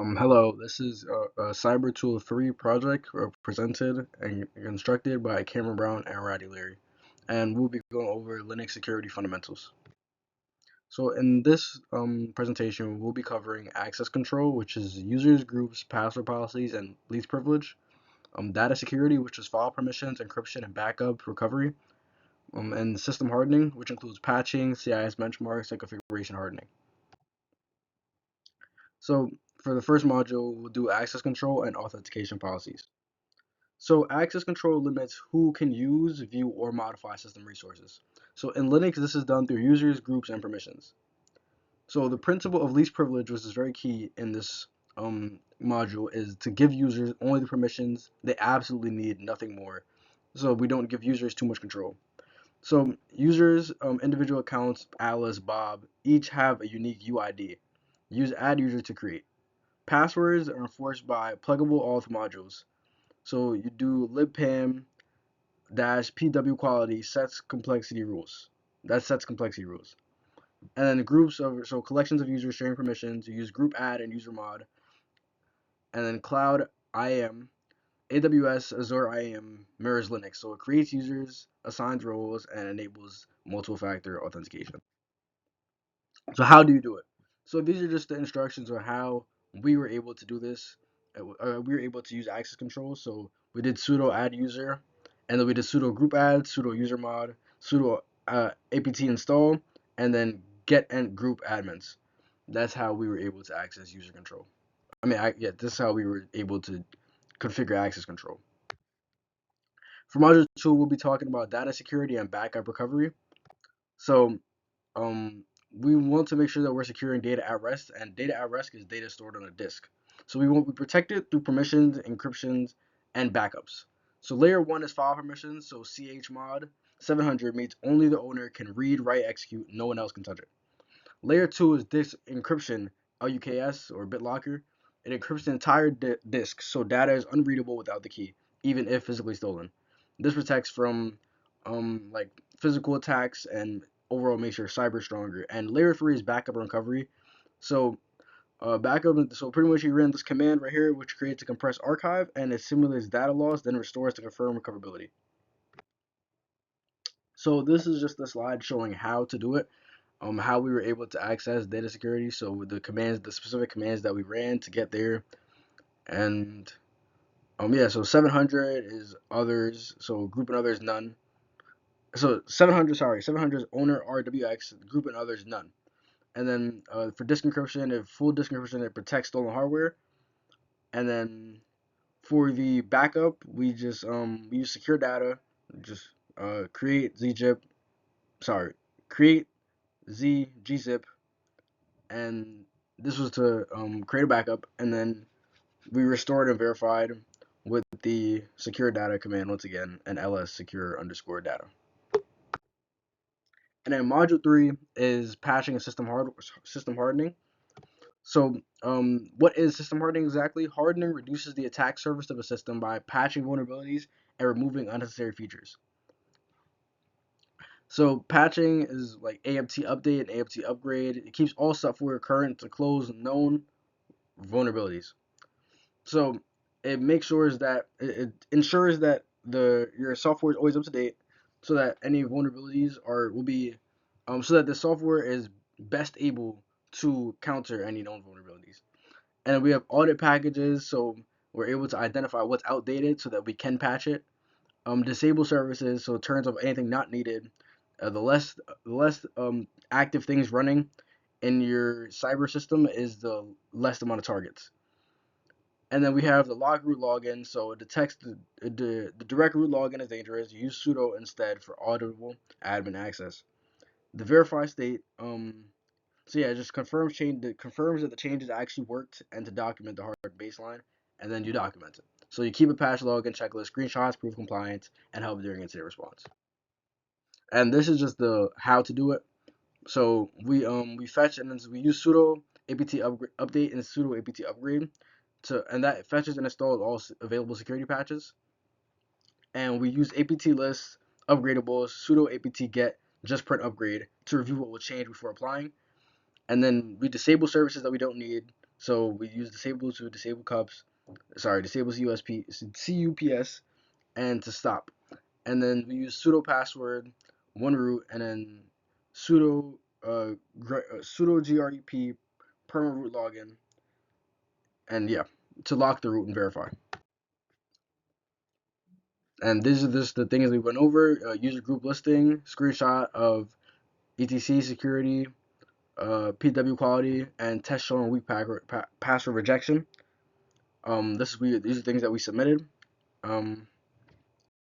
Hello, this is a CYBR203 project presented and constructed by Camron and Raddy, and we'll be going over Linux security fundamentals. So in this presentation, we'll be covering access control, which is users, groups, password policies, and least privilege, data security, which is file permissions, encryption, and backup recovery, and system hardening, which includes patching, CIS benchmarks, and configuration hardening. So for the first module, we'll do access control and authentication policies. So access control limits who can use, view, or modify system resources. So in Linux, this is done through users, groups, and permissions. So the principle of least privilege, which is very key in this module, is to give users only the permissions they absolutely need, nothing more. So we don't give users too much control. So users, individual accounts, Alice, Bob, each have a unique UID. Use add user to create. Passwords are enforced by pluggable auth modules. So you do libpam dash pw quality sets complexity rules. That sets complexity rules. And then the groups of collections of users sharing permissions. You use group add and user mod. And then cloud IAM, AWS Azure IAM mirrors Linux. So it creates users, assigns roles, and enables multiple factor authentication. So how do you do it? So these are just the instructions on how we were able to do this. We were able to use access control. So we did sudo add user, and then we did sudo group add, sudo user mod, sudo apt install, and then get and group admins. That's how we were able to access user control. Yeah, this is how we were able to configure access control. For module 2, we'll be talking about data security and backup recovery. So um, we want to make sure that we're securing data at rest, and data at rest is data stored on a disk. So we protect it through permissions, encryptions, and backups. So layer 1 is file permissions, so chmod 700 means only the owner can read, write, execute, no one else can touch it. Layer 2 is disk encryption, LUKS or BitLocker. It encrypts the entire disk, so data is unreadable without the key, even if physically stolen. This protects from like physical attacks and overall makes your cyber stronger. And layer 3 is backup and recovery. So so pretty much you run this command right here, which creates a compressed archive and it simulates data loss, then restores to confirm recoverability. So this is just a slide showing how to do it, how we were able to access data security. So with the commands, the specific commands that we ran to get there, and yeah. So 700 is others. So group and others none. So 700 is owner RWX, group and others none. And then for disk encryption, if full disk encryption, it protects stolen hardware. And then for the backup, we use secure data, just create zip, sorry, create gzip, and this was to create a backup, and then we restored and verified with the secure data command once again, and ls secure underscore data. And then module 3 is patching and system hardening. So, what is system hardening exactly? Hardening reduces the attack surface of a system by patching vulnerabilities and removing unnecessary features. So, patching is like apt update and apt upgrade. It keeps all software current to close known vulnerabilities. So, it makes sure that it ensures that your software is always up to date, so that any vulnerabilities will be so that the software is best able to counter any known vulnerabilities. And we have audit packages, so we're able to identify what's outdated so that we can patch it. Disable services, so it turns off anything not needed. The less active things running in your cyber system is the less amount of targets. And then we have the log root login, so it detects the direct root login is dangerous. You use sudo instead for auditable admin access. The verify state, so yeah, it just confirms that the changes actually worked and to document the hard baseline, and then you document it. So you keep a patch log and checklist, screenshots, prove compliance, and help during incident response. And this is just the how to do it. So we fetch and then we use sudo apt update and sudo apt upgrade and that fetches and installs all available security patches. And we use apt list upgradables sudo apt get just print upgrade to review what will change before applying. And then we disable services that we don't need, So we use disable to disable cups, disable CUPS, and to stop. And then we use sudo password, one root, and then sudo grep perma root login, and yeah, to lock the root and verify. And these are just the things we went over: user group listing, screenshot of etc security, PW quality, and test showing weak password rejection. These are things that we submitted.